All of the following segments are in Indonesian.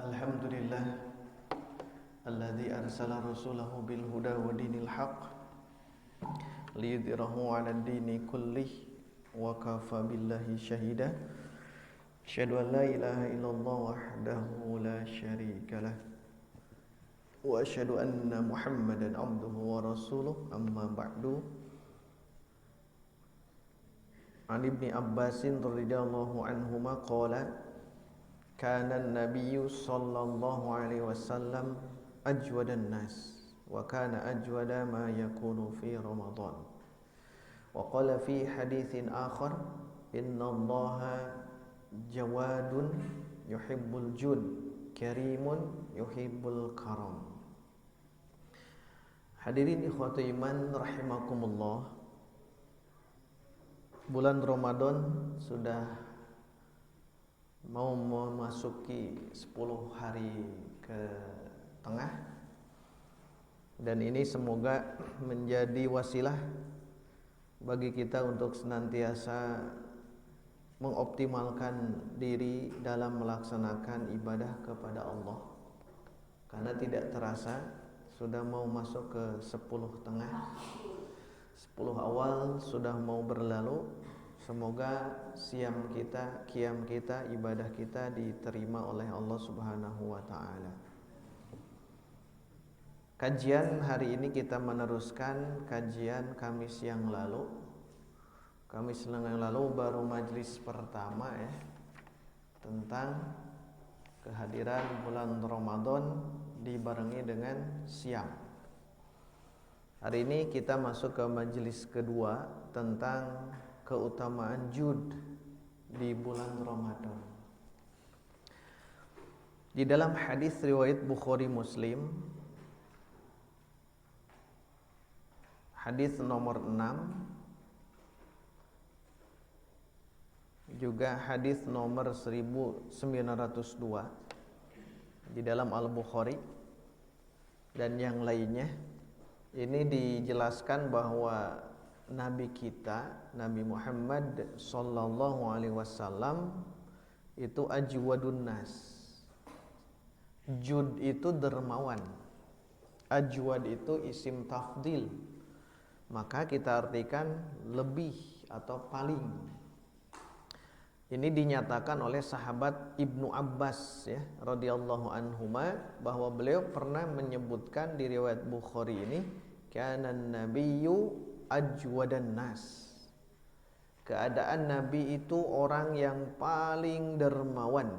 Alhamdulillah alladzi arsala rasulahu bil huda wa dinil haqq liyudhhirahu 'alad dini kullih wa kafa billahi shahida. Asyhadu an la ilaha illallah wahdahu la syarikalah wa asyhadu anna Muhammadan 'abduhu wa rasuluh. Amma ba'du. An Ibni Abbasin radhiyallahu anhuma qala kana an-nabiyyu sallallahu alaihi wasallam ajwadan nas wa kana ajwada ma yakunu fi Ramadan. Wa qala fi haditsin akhar innallaha jawadun yuhibbul jud karimun yuhibbul karam. Hadirin ikhwatu iman rahimakumullah, bulan Ramadan sudah mau memasuki 10 hari ke tengah, dan ini semoga menjadi wasilah bagi kita untuk senantiasa mengoptimalkan diri dalam melaksanakan ibadah kepada Allah, karena tidak terasa sudah mau masuk ke 10 tengah, 10 awal sudah mau berlalu. Semoga siam kita, qiyam kita, ibadah kita diterima oleh Allah Subhanahu wa taala. Kajian hari ini kita meneruskan kajian Kamis yang lalu. Kamis yang lalu baru majlis pertama ya, tentang kehadiran bulan Ramadan dibarengi dengan siam. Hari ini kita masuk ke majlis kedua tentang keutamaan jud di bulan Ramadan. Di dalam hadis riwayat Bukhari Muslim, hadis nomor 6, juga hadis nomor 1902 di dalam Al-Bukhari dan yang lainnya. Ini dijelaskan bahwa Nabi kita, Nabi Muhammad sallallahu alaihi wasallam itu ajwadun nas. Jud itu dermawan. Ajwad itu isim tafdil. Maka kita artikan lebih atau paling. Ini dinyatakan oleh sahabat Ibnu Abbas ya, radhiyallahu anhuma, bahwa beliau pernah menyebutkan di riwayat Bukhari ini, kana nabiyyu ajwadan nas. Keadaan Nabi itu orang yang paling dermawan.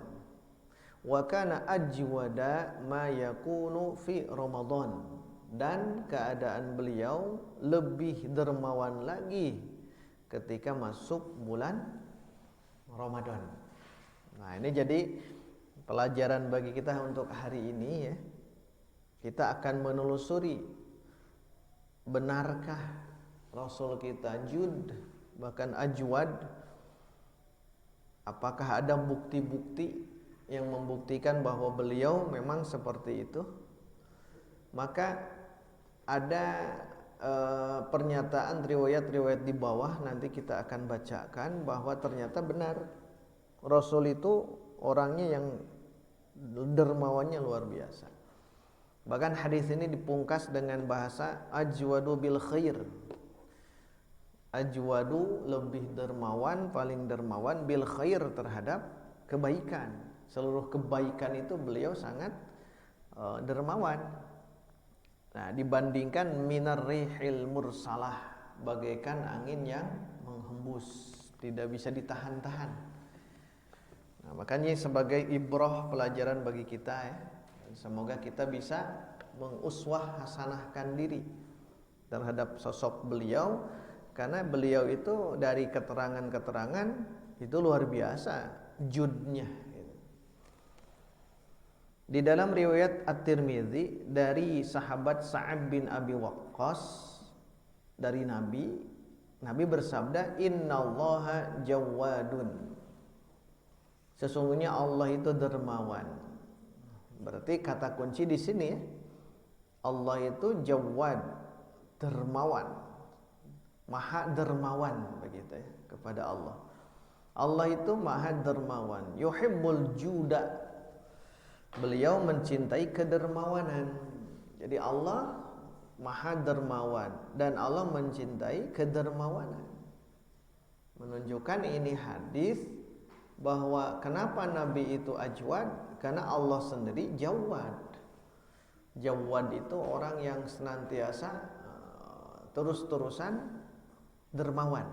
Wa kana ajwada ma yakunu fi Ramadan. Dan keadaan beliau lebih dermawan lagi ketika masuk bulan Ramadan. Nah, ini jadi pelajaran bagi kita untuk hari ini ya. Kita akan menelusuri, benarkah Rasul kita jud, bahkan ajwad? Apakah ada bukti-bukti yang membuktikan bahwa beliau memang seperti itu? Maka ada pernyataan riwayat-riwayat di bawah, nanti kita akan bacakan bahwa ternyata benar Rasul itu orangnya yang dermawannya luar biasa. Bahkan hadis ini dipungkas dengan bahasa ajwadu bil khair. Ajwadu lebih dermawan, paling dermawan, bil khair terhadap kebaikan. Seluruh kebaikan itu beliau sangat dermawan. Nah, dibandingkan minar rihil mursalah, bagaikan angin yang menghembus, tidak bisa ditahan-tahan. Nah, makanya sebagai ibrah, pelajaran bagi kita ya. Semoga kita bisa menguswah hasanahkan diri terhadap sosok beliau, karena beliau itu dari keterangan-keterangan itu luar biasa judnya. Di dalam riwayat At-Tirmidzi dari sahabat Sa'ad bin Abi Waqqas dari Nabi bersabda, innallaha jawadun. Sesungguhnya Allah itu dermawan. Berarti kata kunci di sini ya, Allah itu jawad, dermawan, maha dermawan begitu ya kepada Allah. Allah itu maha dermawan, yuhibbul juda, Beliau mencintai kedermawanan. Jadi Allah Maha dermawan dan Allah mencintai kedermawanan. Menunjukkan ini hadis bahwa kenapa Nabi itu ajwad, karena Allah sendiri jawad. Jawad itu orang yang senantiasa terus-terusan dermawan.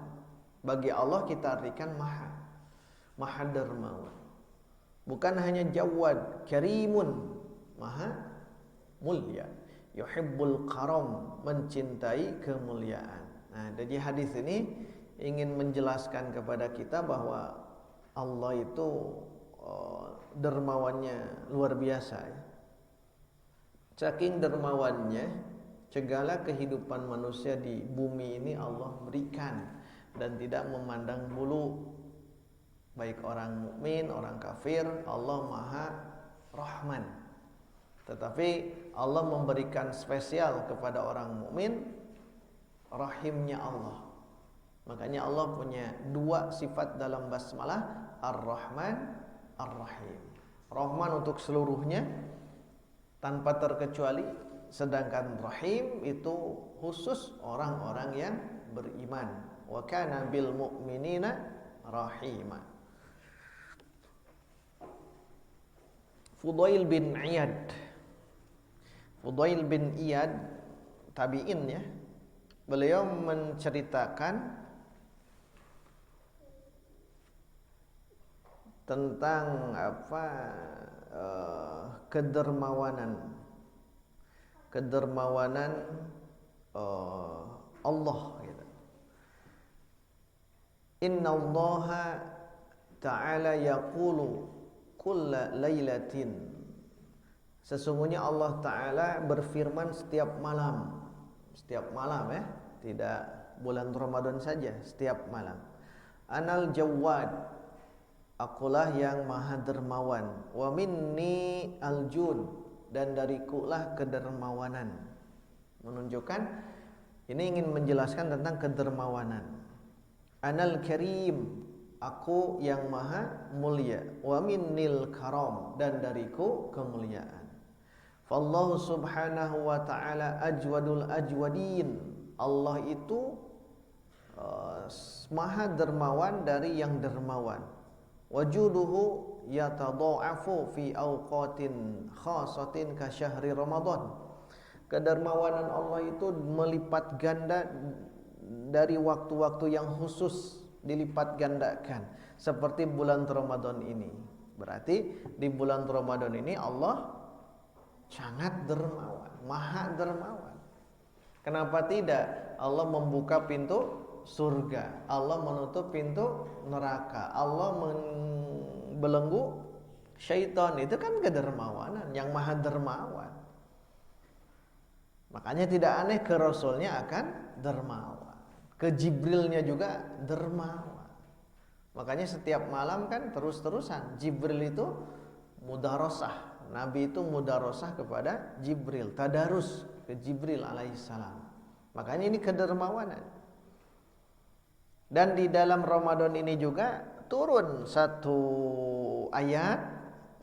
Bagi Allah kita artikan maha dermawan. Bukan hanya jawad, karimun, maha mulia. Yuhibbul karam, mencintai kemuliaan. Nah, jadi hadis ini ingin menjelaskan kepada kita bahwa Allah itu dermawannya luar biasa ya. Saking dermawannya, segala kehidupan manusia di bumi ini Allah berikan dan tidak memandang bulu, baik orang mukmin, orang kafir. Allah Maha Rahman. Tetapi Allah memberikan spesial kepada orang mukmin, rahimnya Allah. Makanya Allah punya dua sifat dalam basmalah, Ar-Rahman, Ar-Rahim. Rahman untuk seluruhnya tanpa terkecuali, sedangkan Rahim itu khusus orang-orang yang beriman. Wa kana bil mu'minina rahima. Fudail bin Iyad. Fudail bin Iyad tabi'in ya. Beliau menceritakan tentang kedermawanan Allah gitu. Inna Allaha ta'ala yaqulu kulla lailatin. Sesungguhnya Allah Ta'ala berfirman setiap malam ya, tidak bulan Ramadan saja, setiap malam. Anal Jawad, akulah yang maha dermawan. Wa minni aljud, dan darikulah kedermawanan. Menunjukkan ini ingin menjelaskan tentang kedermawanan. Anal karim, aku yang maha mulia. Wa minnil karam, dan dariku kemuliaan. Fallahu subhanahu wa ta'ala ajwadul ajwadin. Allah itu maha dermawan dari yang dermawan. Wajuduhu yatadha'afu fi awqatin khasatin ka syahri Ramadan. Kedermawanan Allah itu melipat ganda dari waktu-waktu yang khusus, dilipat gandakan seperti bulan Ramadan ini. Berarti di bulan Ramadan ini Allah sangat dermawan, maha dermawan. Kenapa tidak? Allah membuka pintu surga, Allah menutup pintu neraka, Allah membelenggu syaitan. Itu kan kedermawanan, yang maha dermawan. Makanya tidak aneh ke Rasulnya akan dermawan, ke Jibrilnya juga dermawan. Makanya setiap malam kan terus-terusan Jibril itu mudarosah. Nabi itu mudarosah kepada Jibril, tadarus ke Jibril alaihissalam. Makanya ini kedermawanan. Dan di dalam Ramadan ini juga turun satu ayat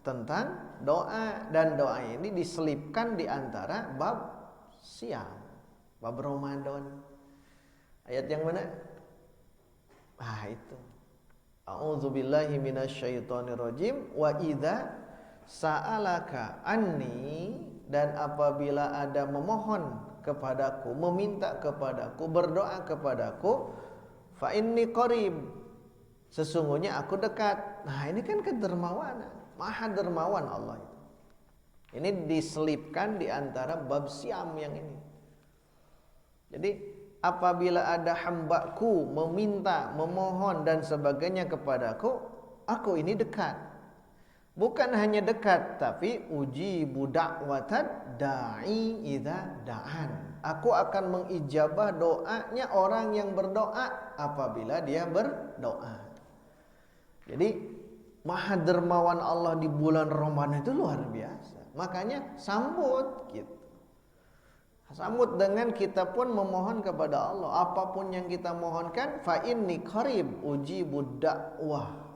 tentang doa, dan doa ini diselipkan di antara bab siam, bab Ramadan. Ayat yang mana? Itu. A'udzubillahi minasyaitonirrajim. Wa idza sa'alaka anni, dan apabila ada memohon kepadaku, meminta kepadaku, berdoa kepadaku, fa inni qarib, sesungguhnya aku dekat. Nah, ini kan kedermawanan, maha dermawan Allah itu. Ini diselipkan di antara bab siam yang ini. Jadi apabila ada hambaku meminta, memohon dan sebagainya kepadaku, aku ini dekat. Bukan hanya dekat, tapi ujibu da'watad da'i idza da'an. Aku akan mengijabah doanya orang yang berdoa apabila dia berdoa. Jadi maha dermawan Allah di bulan Ramadan itu luar biasa. Makanya sambut gitu. Sambut dengan kita pun memohon kepada Allah. Apapun yang kita mohonkan, fa inni qarib ujibu da'wah,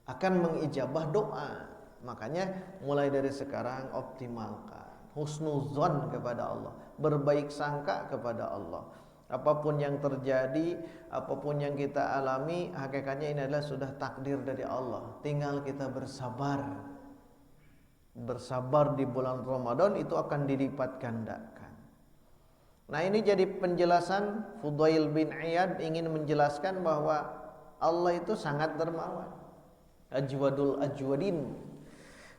akan mengijabah doa. Makanya mulai dari sekarang optimalkan husnuzon kepada Allah, berbaik sangka kepada Allah. Apapun yang terjadi, apapun yang kita alami, hakikatnya ini adalah sudah takdir dari Allah. Tinggal kita bersabar. Bersabar di bulan Ramadan itu akan dilipat gandakan. Nah, ini jadi penjelasan. Fudail bin Iyad ingin menjelaskan bahwa Allah itu sangat dermawan. Ajwadul ajwadin,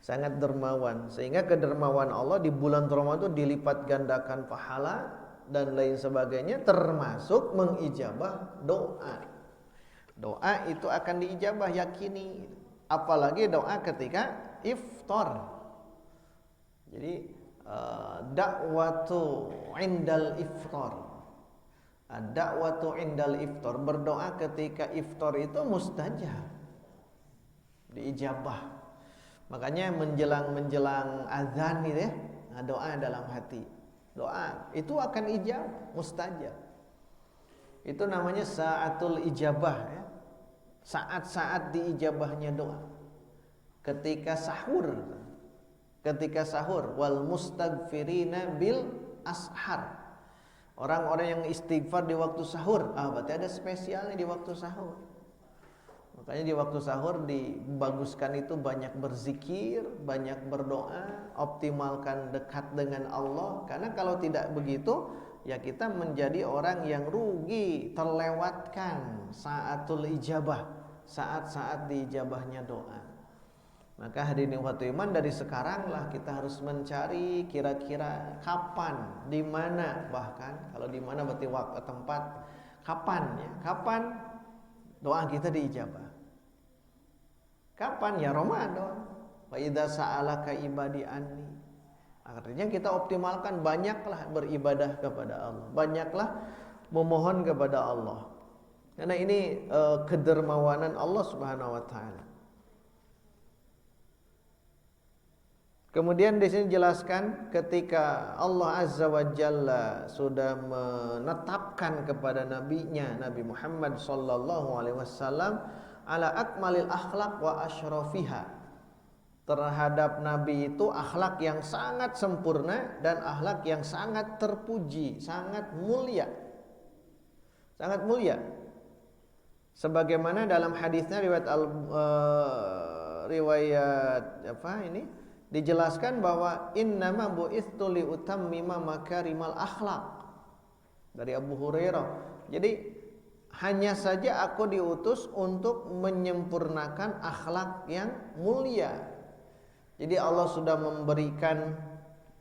sangat dermawan, sehingga kedermawan Allah di bulan Ramadan itu dilipat gandakan pahala dan lain sebagainya, termasuk mengijabah doa. Doa itu akan diijabah, yakini. Apalagi doa ketika iftar. Jadi dakwatu indal iftar. Dakwatu indal iftar, berdoa ketika iftar itu mustajab, diijabah. Makanya menjelang azan gitu ya, nah, doa dalam hati. Doa itu akan ijabah, mustajab. Itu namanya saatul ijabah ya. Saat-saat diijabahnya doa. Ketika sahur. Ketika sahur, wal mustaghfirina bil ashar. Orang-orang yang istighfar di waktu sahur, berarti ada spesialnya di waktu sahur. Makanya di waktu sahur dibaguskan itu banyak berzikir, banyak berdoa, optimalkan dekat dengan Allah. Karena kalau tidak begitu, ya kita menjadi orang yang rugi, terlewatkan saatul ijabah, saat-saat diijabahnya doa. Maka hadirin ikhwatul iman, dari sekarang lah kita harus mencari kira-kira kapan, di mana, bahkan kalau di mana berarti waktu tempat, kapan ya, kapan doa kita diijabah. Kapan? Ya Ramadan. Wa idza sa'alaka ibadi anni. Artinya kita optimalkan, banyaklah beribadah kepada Allah, banyaklah memohon kepada Allah. Karena ini kedermawanan Allah Subhanahu wa taala. Kemudian di sini jelaskan ketika Allah Azza wa Jalla sudah menetapkan kepada nabinya Nabi Muhammad sallallahu alaihi wasallam ala akmalil akhlak wa asyrafiha, terhadap nabi itu akhlak yang sangat sempurna dan akhlak yang sangat terpuji, sangat mulia. Sangat mulia. Sebagaimana dalam hadisnya riwayat dijelaskan bahwa innama bu'itsu li utammima makarimal akhlak, dari Abu Hurairah. Jadi hanya saja aku diutus untuk menyempurnakan akhlak yang mulia. Jadi Allah sudah memberikan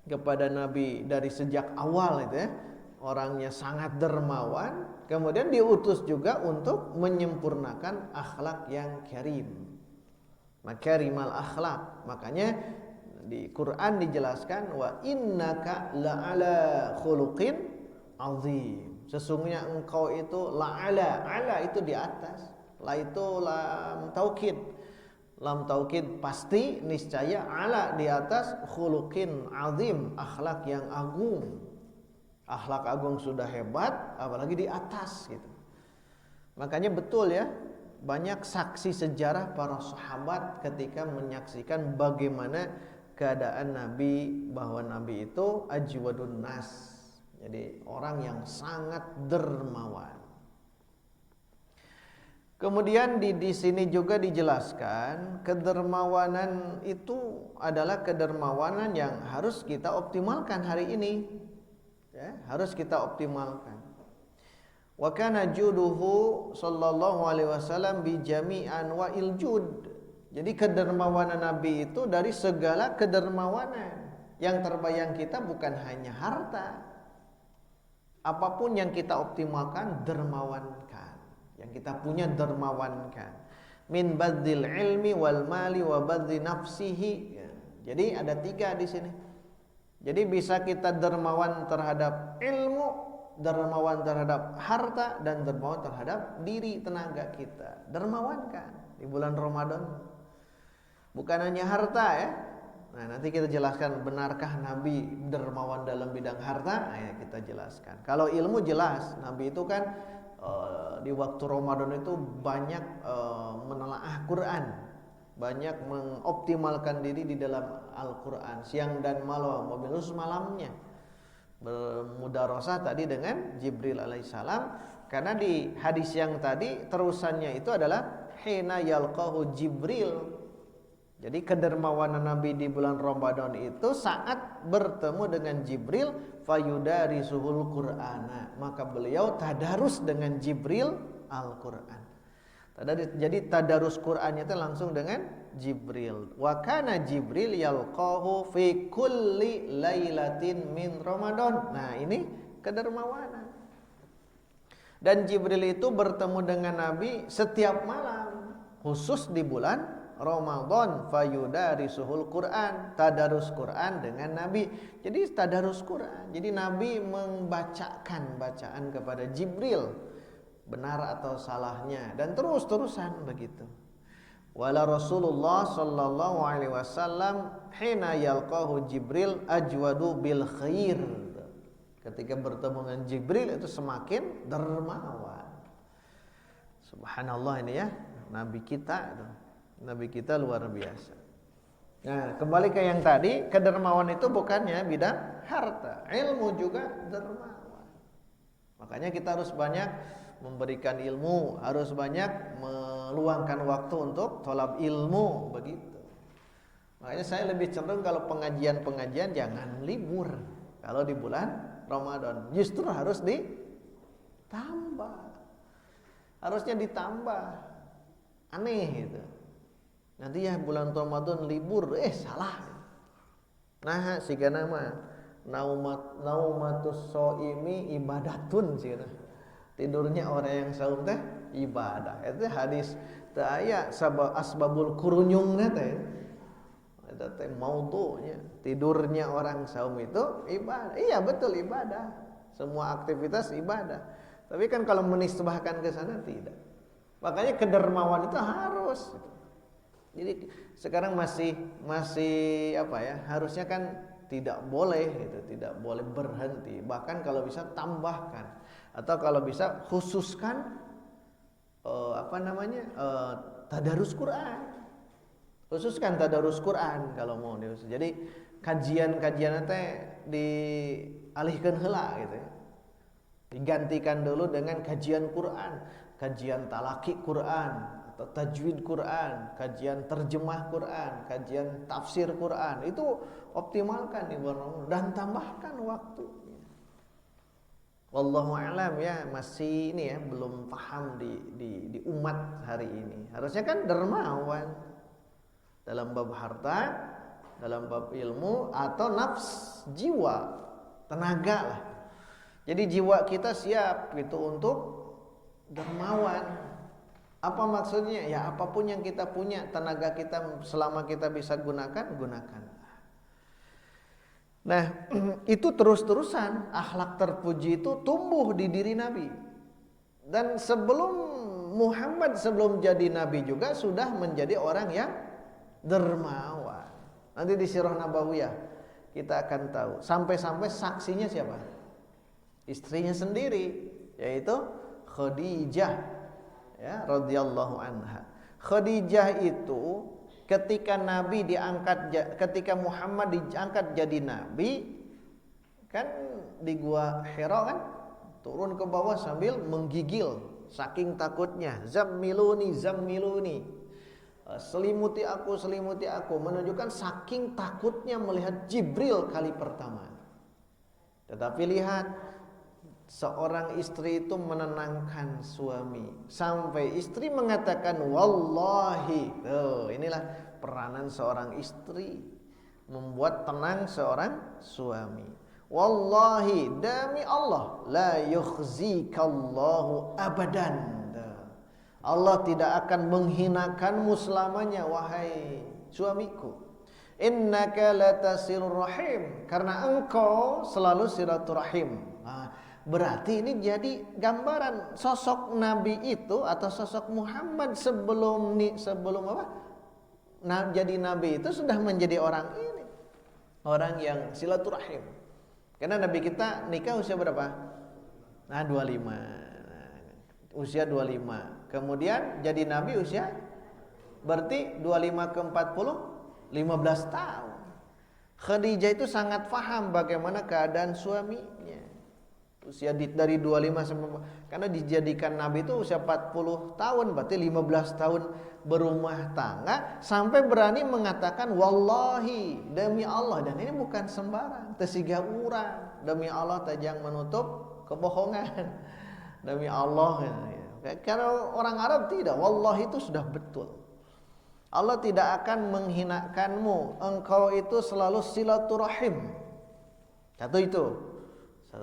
kepada Nabi dari sejak awal itu ya, orangnya sangat dermawan, kemudian diutus juga untuk menyempurnakan akhlak yang karim, makarimal akhlak. Makanya di Quran dijelaskan wa innaka la'ala khuluqin azim. Sesungguhnya engkau itu la'ala, ala itu di atas, la itu lam taukid. Lam taukid pasti, niscaya, ala di atas, khuluqin azim, akhlak yang agung. Akhlak agung sudah hebat, apalagi di atas gitu. Makanya betul ya, banyak saksi sejarah para sahabat ketika menyaksikan bagaimana keadaan Nabi, bahwa Nabi itu ajwadun nas, jadi orang yang sangat dermawan. Kemudian di sini juga dijelaskan kedermawanan itu adalah kedermawanan yang harus kita optimalkan hari ini, ya, harus kita optimalkan. Wa kana juduhu sallallahu alaihi wasallam bi jami' anwa'il jud. Jadi kedermawanan Nabi itu dari segala kedermawanan. Yang terbayang kita bukan hanya harta. Apapun yang kita optimalkan, dermawankan. Yang kita punya, dermawankan. Min badzil ilmi wal mali wa badzi nafsihi. Jadi ada 3 di sini. Jadi bisa kita dermawan terhadap ilmu, dermawan terhadap harta, dan dermawan terhadap diri, tenaga kita. Dermawankan di bulan Ramadan. Bukan hanya harta ya. Nah, nanti kita jelaskan benarkah Nabi dermawan dalam bidang harta. Nah, ya, kita jelaskan. Kalau ilmu jelas, Nabi itu kan di waktu Ramadan itu banyak menelaah Quran. banyak mengoptimalkan diri di dalam Al-Quran, siang dan malam, khusus malamnya bermudarasah tadi dengan Jibril alaihissalam. Karena di hadis yang tadi terusannya itu adalah hina yalqahu Jibril. Jadi kedermawanan Nabi di bulan Ramadan itu saat bertemu dengan Jibril, fayudarisuhul Qur'ana, maka beliau tadarus dengan Jibril Al-Qur'an. Jadi tadarus Qur'annya itu langsung dengan Jibril. Wa kana Jibril yalqahu fi kulli lailatin min Ramadan. Nah, ini kedermawanan. Dan Jibril itu bertemu dengan Nabi setiap malam, khusus di bulan Ramadan, fayudarisuhul Quran, tadarus Quran dengan Nabi. Jadi tadarus Quran. Jadi Nabi membacakan bacaan kepada Jibril, benar atau salahnya, dan terus-terusan begitu. Wala Rasulullah sallallahu alaihi wasallam hina yalqahu Jibril ajwadu bil khair. Ketika bertemu dengan Jibril itu semakin dermawan. Subhanallah, ini ya Nabi kita itu. Nabi kita luar biasa. Nah, kembali ke yang tadi, kedermawan itu bukannya bidang harta, ilmu juga dermawan. Makanya kita harus banyak memberikan ilmu, harus banyak meluangkan waktu untuk tolab ilmu, begitu. Makanya saya lebih cenderung kalau pengajian-pengajian jangan libur. Kalau di bulan Ramadan justru harus ditambah. Harusnya ditambah. Aneh gitu. Nanti ya bulan Ramadan libur, salah. Nah, sigana mah naumatus shaimi ibadatun sih. Tidurnya orang yang saum teh ibadah. Itu hadis teu aya asbabul kurunyungna teh. Eta teh maudhu'nya. Tidurnya orang saum itu ibadah. Iya, betul, ibadah. Semua aktivitas ibadah. Tapi kan kalau menisbahkan ke sana tidak. Makanya kedermawan itu harus. Jadi sekarang masih apa ya? Harusnya kan tidak boleh gitu, tidak boleh berhenti. Bahkan kalau bisa tambahkan, atau kalau bisa khususkan tadarus Quran. Khususkan tadarus Quran kalau mau. Jadi kajian-kajian teh dialihkeun heula gitu ya. Digantikan dulu dengan kajian Quran, kajian talaki Quran, atau tajwid Quran, kajian terjemah Quran, kajian tafsir Quran. Itu optimalkan di bulan dan tambahkan waktu. Wallahu a'lam ya, masih ini ya belum paham di umat hari ini. Harusnya kan dermawan dalam bab harta, dalam bab ilmu, atau nafs, jiwa, tenaga lah. Jadi jiwa kita siap gitu untuk dermawan. Apa maksudnya? Ya apapun yang kita punya, tenaga kita selama kita bisa gunakan. Nah, itu terus-terusan akhlak terpuji itu tumbuh di diri Nabi. Dan sebelum Muhammad sebelum jadi Nabi juga sudah menjadi orang yang dermawan. Nanti di Sirah Nabawiyah kita akan tahu. Sampai-sampai saksinya siapa? Istrinya sendiri, yaitu Khadijah, ya, radhiyallahu anha. Khadijah itu ketika ketika Muhammad diangkat jadi nabi, kan di gua Hira kan turun ke bawah sambil menggigil saking takutnya. Zammiluni, selimuti aku, menunjukkan saking takutnya melihat Jibril kali pertama. Tetapi lihat, seorang istri itu menenangkan suami sampai istri mengatakan wallahi. Inilah peranan seorang istri membuat tenang seorang suami. Wallahi, demi Allah, la yukhzikallahu abadan. Allah tidak akan menghinakanmu selamanya, wahai suamiku. Innaka latasirur rahim, karena engkau selalu silaturahim. Berarti ini jadi gambaran sosok Nabi itu atau sosok Muhammad sebelum apa? Jadi Nabi itu sudah menjadi orang ini, orang yang silaturahim. Karena Nabi kita nikah usia berapa? 25. Usia 25. Kemudian jadi Nabi usia Berarti 25 ke 40 15 tahun. Khadijah itu sangat paham bagaimana keadaan suaminya. Usia dari 25 sampai, karena dijadikan nabi itu usia 40 tahun, berarti 15 tahun berumah tangga sampai berani mengatakan wallahi, demi Allah, dan ini bukan sembarang, tesiga urang, demi Allah tajang menutup kebohongan. Demi Allah ya. Karena orang Arab tidak, wallahi itu sudah betul. Allah tidak akan menghinakanmu, engkau itu selalu silaturahim. Satu itu,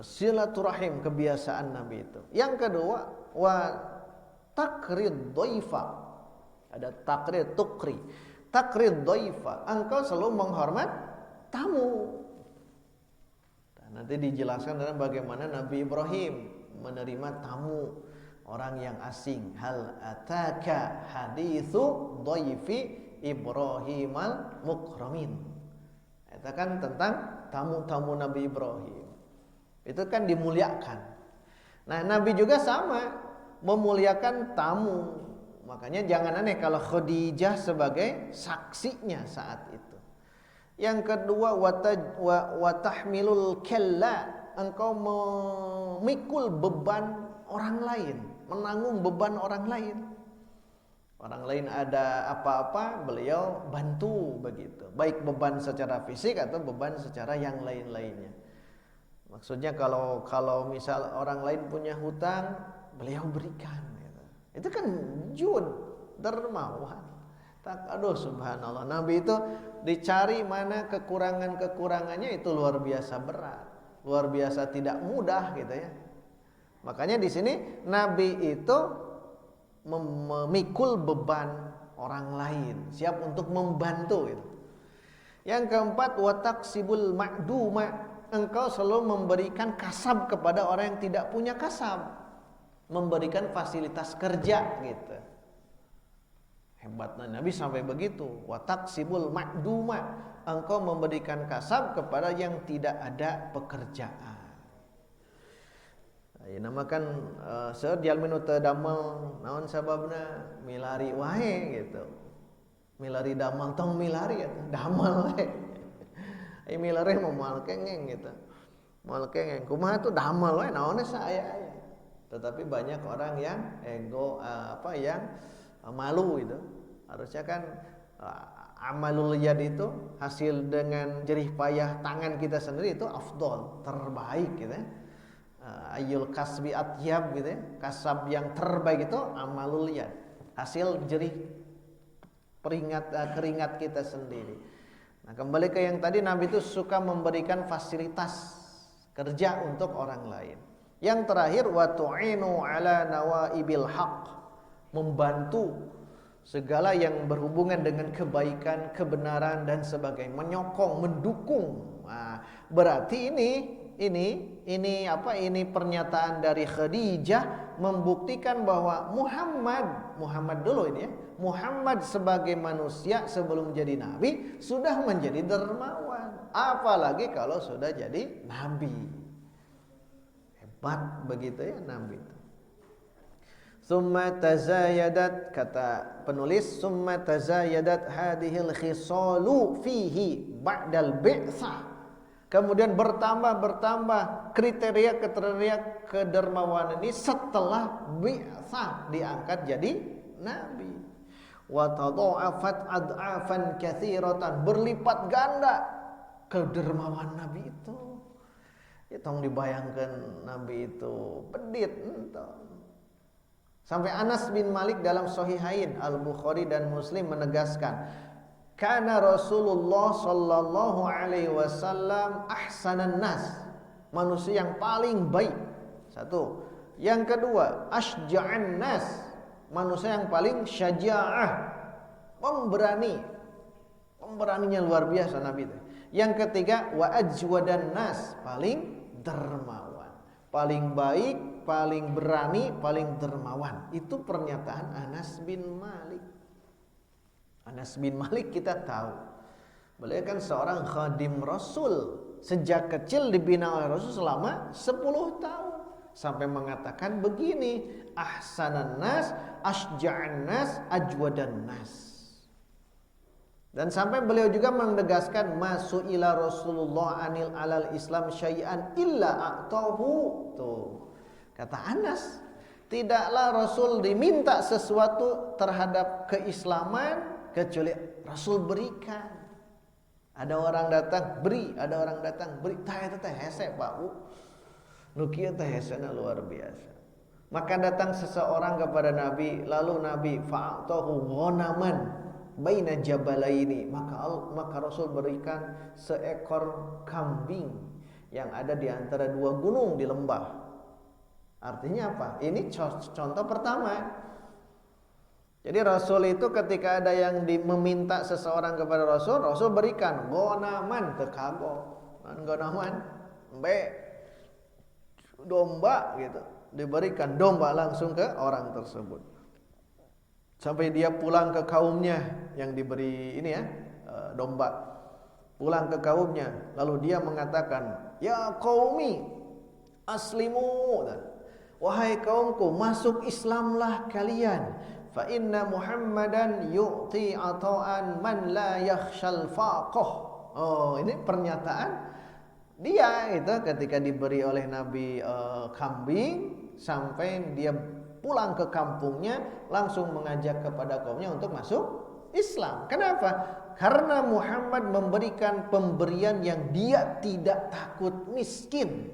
silaturahim, kebiasaan Nabi itu. Yang kedua, wa takrid dhaifa. Ada takrid, tukri. Takrid dhaifa, engkau selalu menghormat tamu. Dan nanti dijelaskan dalam bagaimana Nabi Ibrahim menerima tamu, orang yang asing. Hal ataka hadithu dhaifi Ibrahimal mukramin. Itu kan tentang tamu-tamu Nabi Ibrahim. Itu kan dimuliakan. Nah, Nabi juga sama, memuliakan tamu. Makanya jangan aneh kalau Khadijah sebagai saksinya saat itu. Yang kedua, wa tahmilul kalla, engkau memikul beban orang lain, menanggung beban orang lain. Orang lain ada apa-apa, beliau bantu begitu. Baik beban secara fisik atau beban secara yang lain-lainnya. Maksudnya kalau misal orang lain punya hutang, beliau berikan gitu. Itu kan jud, dermawan. Aduh subhanallah, Nabi itu dicari mana kekurangannya itu luar biasa berat, luar biasa tidak mudah gitu ya. Makanya di sini Nabi itu memikul beban orang lain, siap untuk membantu gitu. Yang keempat, wataksibul ma'duma, engkau selalu memberikan kasab kepada orang yang tidak punya kasab, memberikan fasilitas kerja gitu. Hebatnya Nabi sampai begitu. Wataksibul ma'duma, engkau memberikan kasab kepada yang tidak ada pekerjaan. Ya, namakan sedial minu teu damel naon sababna milari wae gitu. Milari damel tong milari eta damel we. Ai milari mah moal kengeng gitu. Moal kengeng kumaha tuh damel we naonnya saya. Tetapi banyak orang yang ego yang malu itu. Harusnya kan amalul yad itu hasil dengan jerih payah tangan kita sendiri itu afdol, terbaik gitu ya. Ayul kasbi atyab gitu ya. Kasab yang terbaik itu amalul yad, hasil jerih keringat kita sendiri. Nah, kembali ke yang tadi, Nabi itu suka memberikan fasilitas kerja untuk orang lain. Yang terakhir, wa tu'inu ala nawaibil haq, membantu segala yang berhubungan dengan kebaikan, kebenaran dan sebagainya, menyokong, mendukung. Nah, berarti ini pernyataan dari Khadijah membuktikan bahwa Muhammad dulu ini ya, Muhammad sebagai manusia sebelum jadi nabi sudah menjadi dermawan, apalagi kalau sudah jadi nabi. Hebat begitu ya nabi itu. Summa tazayadat, kata penulis, summa tazayadat hadhil khisalu fihi ba'dal bi'tsah. Kemudian bertambah kriteria kedermawanan ini setelah bi'tsah, diangkat jadi nabi. Wa tadha'afat ad'afan katsiratan, berlipat ganda kedermawan nabi itu. Ya tong dibayangkan nabi itu pedit entah. Sampai Anas bin Malik dalam Sahihain Al-Bukhari dan Muslim menegaskan, kana Rasulullah sallallahu alaihi wasallam ahsanan nas, manusia yang paling baik. Satu. Yang kedua, asja'an nas, manusia yang paling syaja'ah, pemberani. Pemberaninya luar biasa Nabi itu. Yang ketiga, wa ajwadan nas, paling dermawan, paling baik, paling berani, paling dermawan. Itu pernyataan Anas bin Malik. Anas bin Malik kita tahu, beliau kan seorang khadim Rasul, sejak kecil dibina oleh Rasul selama 10 tahun, sampai mengatakan begini, ahsanan nas, asja'an nas, ajwadan nas. Dan sampai beliau juga menegaskan masu'ila Rasulullah anil alal Islam syai'an illa a'tahu. Tuh. Kata Anas, tidaklah Rasul diminta sesuatu terhadap keislaman kecuali Rasul berikan. Ada orang datang beri, ada orang datang beri. Tah eta teh hese, Pak Bu. Nu kieu teh hesena luar biasa. Maka datang seseorang kepada Nabi, lalu Nabi fa'atahu ghanaman baina jabalaini, maka Rasul berikan seekor kambing yang ada di antara dua gunung di lembah. Artinya apa? Ini contoh pertama. Jadi Rasul itu ketika ada yang meminta seseorang kepada Rasul, Rasul berikan gonaman tekago, gonaman domba gitu, diberikan domba langsung ke orang tersebut. Sampai dia pulang ke kaumnya yang diberi ini ya, domba. Pulang ke kaumnya, lalu dia mengatakan, "Ya qaumi, aslimu." Wahai kaumku, masuk Islamlah kalian. Fa inna Muhammadan yu'ti ata'an man la yakhshal faqah. Oh, ini pernyataan dia itu ketika diberi oleh Nabi kambing, sampai dia pulang ke kampungnya langsung mengajak kepada kaumnya untuk masuk Islam. Kenapa? Karena Muhammad memberikan pemberian yang dia tidak takut miskin.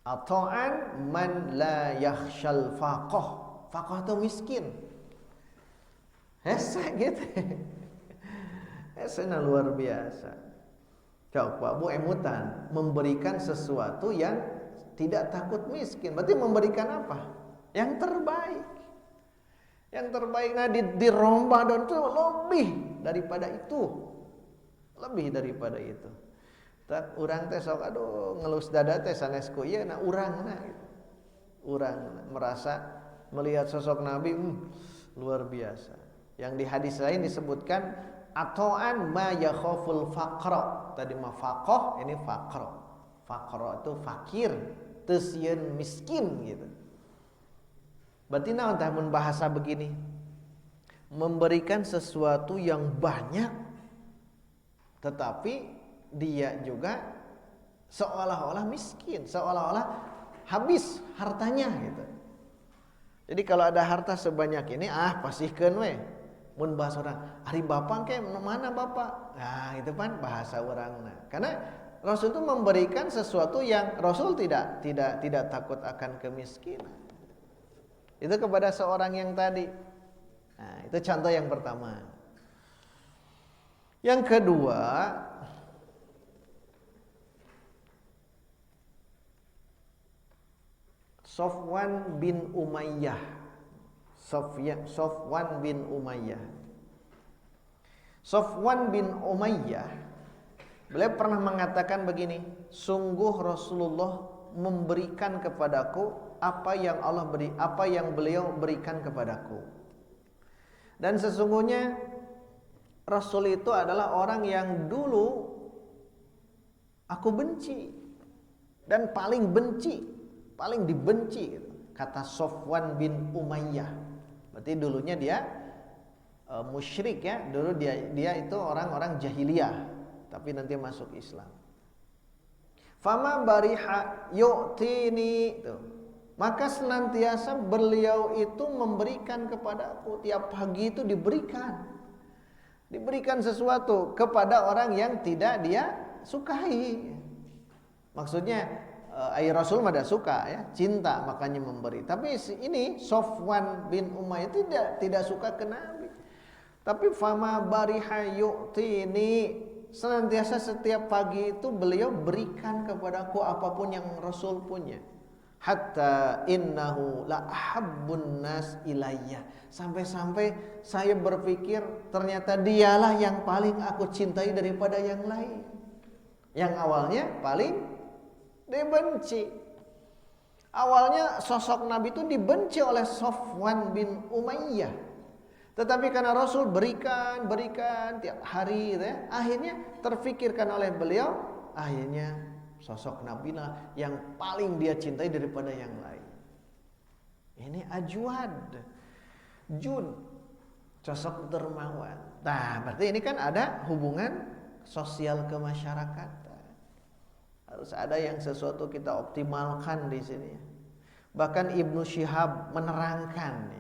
Ata'an man la yakhshal faqah. Faqah itu miskin. Hese gitu. Hesena luar biasa. Coba Bu emutan memberikan sesuatu yang tidak takut miskin. Berarti memberikan apa? Yang terbaik. Yang terbaik. Nah di Ramadan itu lebih daripada itu. Lebih daripada itu. Tak urang teh sok aduh ngelus dada teh sanesku ieu na urang na gitu. Urang merasa melihat sosok Nabi luar biasa. Yang di hadis lain disebutkan atoan ma yakhaful faqra. Tadi mah faqah, ini faqra. Faqra itu fakir, teu sieun miskin gitu. Berarti naon tah mun bahasa begini? Memberikan sesuatu yang banyak tetapi dia juga seolah-olah miskin, seolah-olah habis hartanya gitu. Jadi kalau ada harta sebanyak ini, pasihkeun we. Mun bahasa orang, ari bapak ke mana bapak? Nah, itu kan bahasa orangna. Karena Rasul itu memberikan sesuatu yang Rasul tidak takut akan kemiskinan. Itu kepada seorang yang tadi. Nah, itu contoh yang pertama. Yang kedua, Sofwan bin Umayyah. Sofwan bin Umayyah. Sofwan bin Umayyah, beliau pernah mengatakan begini, sungguh Rasulullah memberikan kepadaku apa yang beliau berikan kepadaku. Dan sesungguhnya Rasul itu adalah orang yang dulu aku benci dan paling dibenci, kata Sofwan bin Umayyah. Berarti dulunya dia musyrik ya, dulu dia itu orang-orang jahiliyah, tapi nanti masuk Islam. Fama bariha yu'tini, maka senantiasa beliau itu memberikan kepadaku, tiap pagi itu diberikan sesuatu kepada orang yang tidak dia sukai. Maksudnya Rasul mah suka ya, cinta makanya memberi. Tapi ini Sofwan bin Umayyah tidak suka ke Nabi. Tapi fama bariha yu'tini, senantiasa setiap pagi itu beliau berikan kepadaku apapun yang Rasul punya. Hatta innahu la ahabbun nas ilayya. Sampai-sampai saya berpikir ternyata dialah yang paling aku cintai daripada yang lain. Yang awalnya paling dibenci. Awalnya sosok Nabi itu dibenci oleh Sofwan bin Umayyah. Tetapi karena Rasul berikan tiap hari gitu ya, akhirnya terfikirkan oleh beliau, akhirnya sosok Nabi lah yang paling dia cintai daripada yang lain. Ini ajwad, jun. sosok dermawan. Nah, berarti ini kan ada hubungan sosial kemasyarakatan. Harus ada yang sesuatu kita optimalkan di sini. Bahkan Ibnu Syihab menerangkan.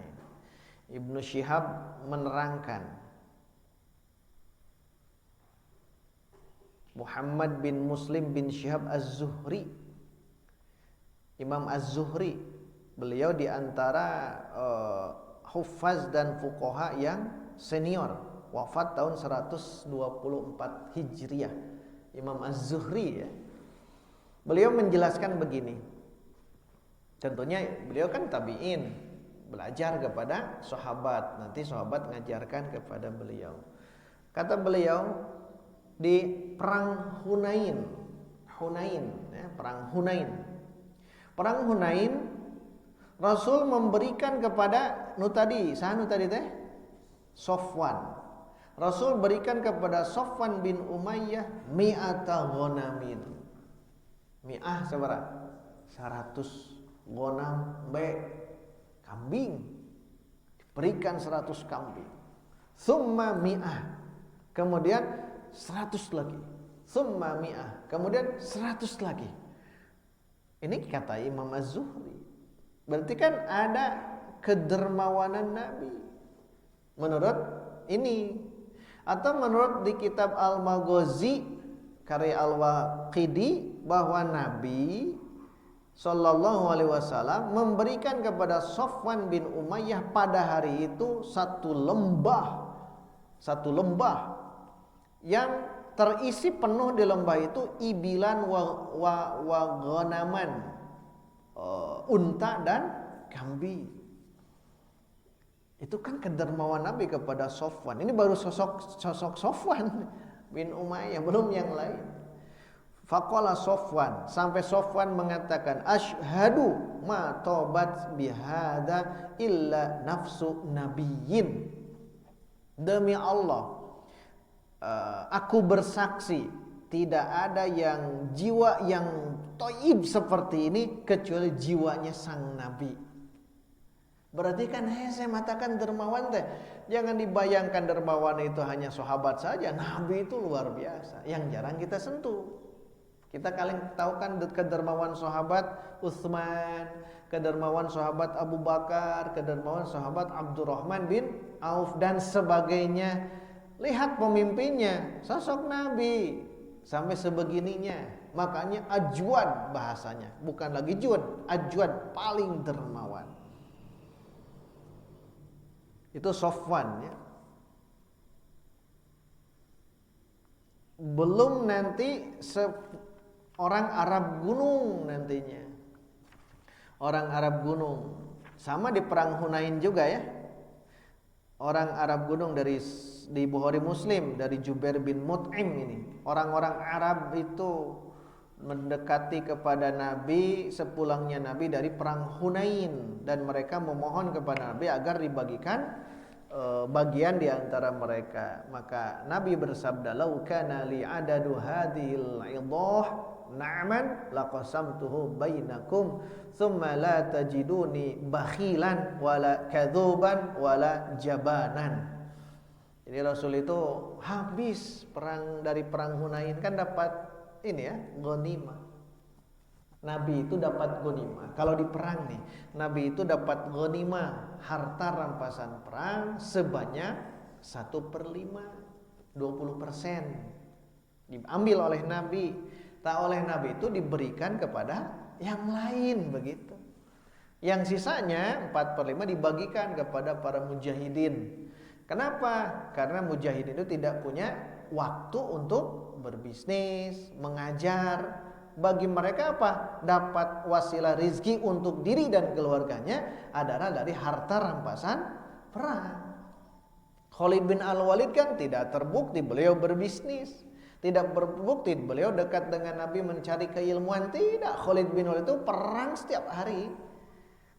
Ibnu Syihab menerangkan. Muhammad bin Muslim bin Syihab Az-Zuhri, Imam Az-Zuhri, beliau di antara huffaz dan fuqaha yang senior, wafat tahun 124 Hijriah. Imam Az-Zuhri ya. Beliau menjelaskan begini. Tentunya beliau kan tabi'in, belajar kepada sahabat, nanti sahabat ngajarkan kepada beliau. Kata beliau, di perang Hunain, ya, perang Hunain. Perang Hunain, Rasul memberikan kepada tadi teh Sofwan. Rasul berikan kepada Sofwan bin Umayyah mi'ata ghanamin. Mi'ah seberapa? 100 ghanam kambing. Diberikan 100 kambing. Summa mi'ah. Kemudian 100 lagi. Summa mi'ah. Kemudian 100 lagi. Ini kata Imam Az-Zuhri. Berarti kan ada kedermawanan Nabi. Menurut ini. Atau menurut di kitab Al-Maghazi karya Al-Waqidi, bahwa Nabi Sallallahu Alaihi Wasallam memberikan kepada Sofwan bin Umayyah pada hari itu satu lembah yang terisi penuh di lembah itu ibilan wa ghanaman, unta dan kambing. Itu kan kedermawan Nabi kepada Sofwan. Ini baru sosok Sofwan bin Umayyah, belum yang lain. Faqala Sofwan, sampai Sofwan mengatakan, asyhadu ma tobat bihada illa nafsu nabiyyin. Demi Allah, aku bersaksi tidak ada yang jiwa yang thayyib seperti ini kecuali jiwanya sang Nabi. Berarti kan saya mengatakan dermawan teh, jangan dibayangkan dermawan itu hanya sahabat saja. Nabi itu luar biasa yang jarang kita sentuh. Kita kalian tahu kan kedermawan sahabat Utsman, kedermawan sahabat Abu Bakar, kedermawan sahabat Abdurrahman bin Auf dan sebagainya. Lihat pemimpinnya, sosok Nabi sampai sebegininya. Makanya ajwad bahasanya, bukan lagi juad, ajwad, paling dermawan. Itu Sofwan ya. Belum nanti orang Arab gunung nantinya. Orang Arab gunung. Sama di perang Hunain juga ya. Orang Arab gunung di Bukhari Muslim dari Jubair bin Mut'im ini. Orang-orang Arab itu mendekati kepada Nabi sepulangnya Nabi dari perang Hunain, dan mereka memohon kepada Nabi agar dibagikan bagian di antara mereka. Maka Nabi bersabda, "Lau kana li adadu hadhil 'idhah na'man laqasamtuhu bainakum thumma la tajiduni bakhilan wala kadzuban wala jabanan." Jadi Rasul itu habis dari perang Hunain kan dapat ini ya, ghanimah. Nabi itu dapat ghanimah. Kalau di perang nih, Nabi itu dapat ghanimah, harta rampasan perang sebanyak 1/5, 20%. Diambil oleh Nabi. Tak oleh Nabi itu diberikan kepada yang lain begitu. Yang sisanya 4/5 dibagikan kepada para mujahidin. Kenapa? Karena mujahidin itu tidak punya waktu untuk berbisnis, mengajar. Bagi mereka apa? Dapat wasilah rizki untuk diri dan keluarganya adalah dari harta rampasan perang. Khalid bin Al-Walid kan tidak terbukti beliau berbisnis, tidak berbukti beliau dekat dengan Nabi mencari keilmuan. Tidak, Khalid bin Walid itu perang setiap hari.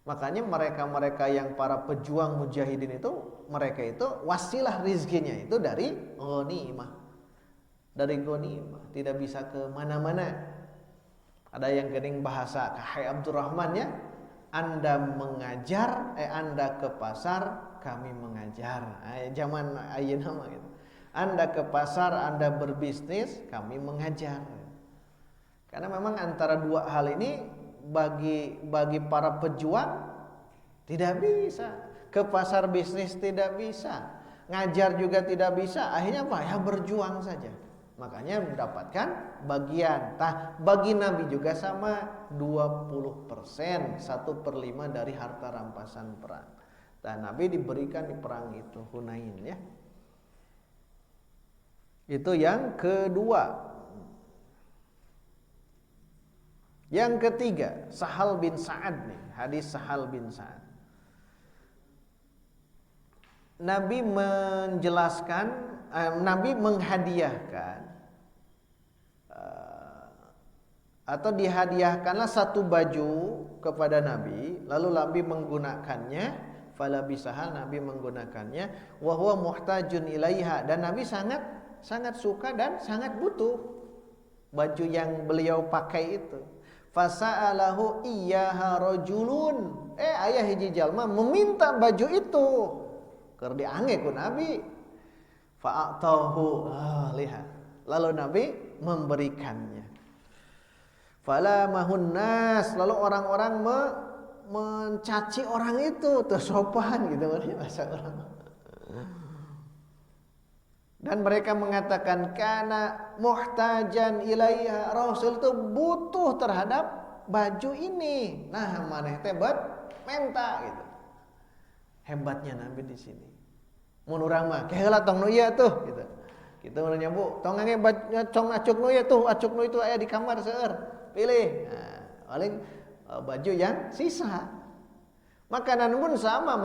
Makanya mereka-mereka yang para pejuang mujahidin itu, mereka itu wasilah rizkinya itu dari ghanimah. Dari ghanimah, tidak bisa ke mana-mana. Ada yang gening bahasa Hai Abdurrahman ya, Anda mengajar, Anda ke pasar kami mengajar. Zaman ayeuna mah gitu. Anda ke pasar, Anda berbisnis, kami mengajar. Karena memang antara dua hal ini bagi para pejuang tidak bisa. Ke pasar bisnis tidak bisa, ngajar juga tidak bisa. Akhirnya apa? Ya berjuang saja. Makanya mendapatkan bagian. Bagi Nabi juga sama 20%, 1/5 dari harta rampasan perang. Dan Nabi diberikan di perang itu, Hunain ya. Itu yang kedua. Yang ketiga, Sahal bin Sa'ad nih, hadis Sahal bin Sa'ad. Nabi menjelaskan, Nabi menghadiahkan atau dihadiahkanlah satu baju kepada Nabi, lalu Nabi menggunakannya, fala bisahal, Nabi menggunakannya, wa huwa muhtajun ilaiha, dan Nabi sangat suka dan sangat butuh baju yang beliau pakai itu. Fasa'alahu iyyaha rajulun, aya hiji jalma meminta baju itu, keur diange ku Nabi. Fa'atahu, lihat, lalu Nabi memberikannya. Fala mahunnas, lalu orang-orang mencaci orang itu, tersopan gitu bahasa orang. Dan mereka mengatakan kana muhtajan ilaiha, Rasul itu butuh terhadap baju ini. Nah, maneh teh menta gitu. Hebatnya Nabi di sini. Mun urang mah keheula tong nu ieu tuh gitu. Kita mun nyambu, tong ngage cong acuk nu ieu tuh, acuk nu itu aya di kamar seueur. Pilih. Nah, paling baju yang sisa. Makanan pun sama,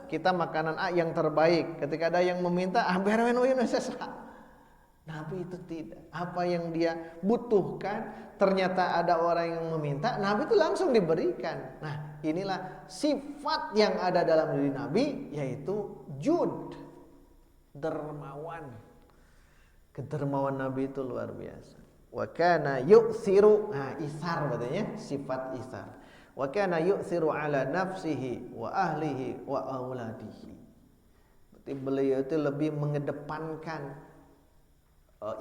kita makanan A yang terbaik. Ketika ada yang meminta, berewen we nu sisa. Nabi itu tidak. Apa yang dia butuhkan, ternyata ada orang yang meminta, Nabi itu langsung diberikan. Nah, inilah sifat yang ada dalam diri Nabi, yaitu jud, dermawan. Kedermawan Nabi itu luar biasa. Wa kana yu'siru, isar katanya, sifat isar. Wa kana yu'siru ala nafsihi wa ahlihi wa auladihi. Berarti beliau itu lebih mengedepankan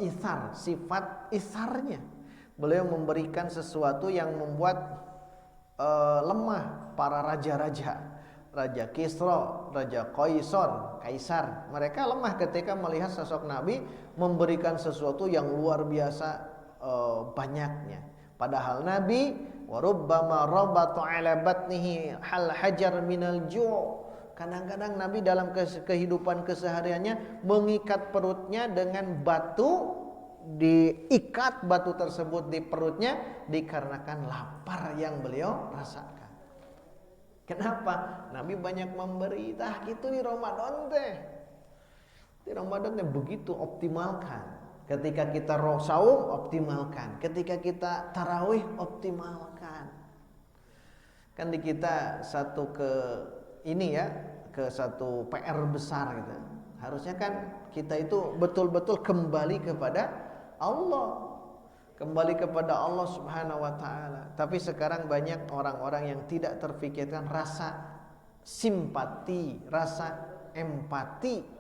isar, sifat isarnya. Beliau memberikan sesuatu yang membuat lemah para raja-raja, Raja Kisra, Raja Kaisar. Mereka lemah ketika melihat sosok Nabi memberikan sesuatu yang luar biasa banyaknya. Padahal Nabi warubbama rabatu ala batnihi hal hajar minal ju'. Kadang-kadang Nabi dalam kehidupan kesehariannya mengikat perutnya dengan batu, diikat batu tersebut di perutnya dikarenakan lapar yang beliau rasakan. Kenapa? Nabi banyak memberi. Gitu di Ramadan teh. Di Ramadan teh begitu, optimalkan. Ketika kita saum, optimalkan. Ketika kita tarawih, optimalkan. Kan di kita ke satu PR besar gitu. Harusnya kan kita itu betul-betul kembali kepada Allah. Kembali kepada Allah Subhanahu wa taala. Tapi sekarang banyak orang-orang yang tidak terfikirkan rasa simpati, rasa empati.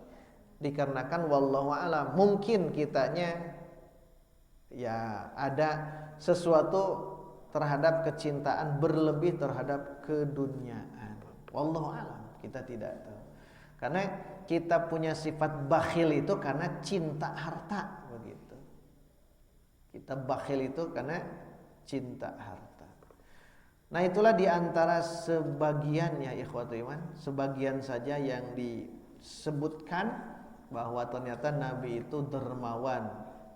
Dikarenakan wallahu a'lam mungkin kitanya ya ada sesuatu terhadap kecintaan berlebih terhadap keduniaan. Wallahu a'lam, kita tidak tahu. Karena kita punya sifat bakhil itu karena cinta harta begitu. Kita bakhil itu karena cinta harta. Nah, itulah diantara sebagian ya ikhwatul iman, sebagian saja yang disebutkan bahwa ternyata Nabi itu dermawan.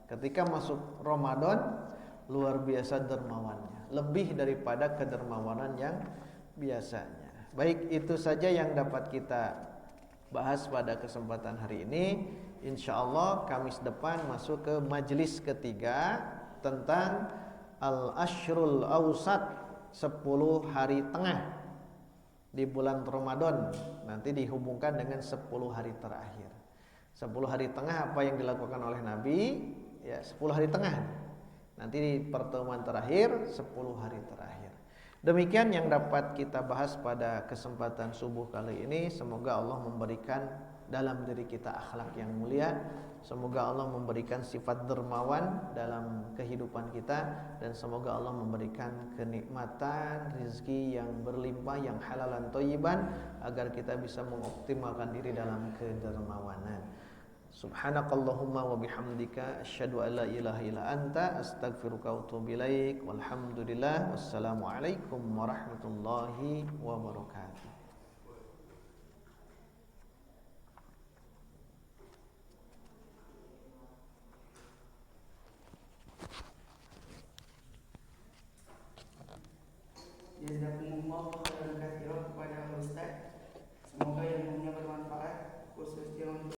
Ketika masuk Ramadan luar biasa dermawannya, lebih daripada kedermawanan yang biasanya. Baik, itu saja yang dapat kita bahas pada kesempatan hari ini. Insyaallah Kamis depan masuk ke majelis ketiga tentang Al-Ashrul Awsat, 10 hari tengah di bulan Ramadan. Nanti dihubungkan dengan 10 hari terakhir. 10 hari tengah apa yang dilakukan oleh Nabi, ya 10 hari tengah. Nanti di pertemuan terakhir 10 hari terakhir. Demikian yang dapat kita bahas pada kesempatan subuh kali ini. Semoga Allah memberikan dalam diri kita akhlak yang mulia. Semoga Allah memberikan sifat dermawan dalam kehidupan kita. Dan semoga Allah memberikan kenikmatan, rizki yang berlimpah, yang halalan thayyiban, agar kita bisa mengoptimalkan diri dalam kedermawanan. Subhanakallahumma wa bihamdika asyhadu an la ilaha illa anta astaghfiruka wa atubu ilaik. Walhamdulillah. Wassalamualaikum warahmatullahi wabarakatuh. Jazakumullah khairan katsiran kepada Ustaz. Semoga ilmunya bermanfaat khususnya untuk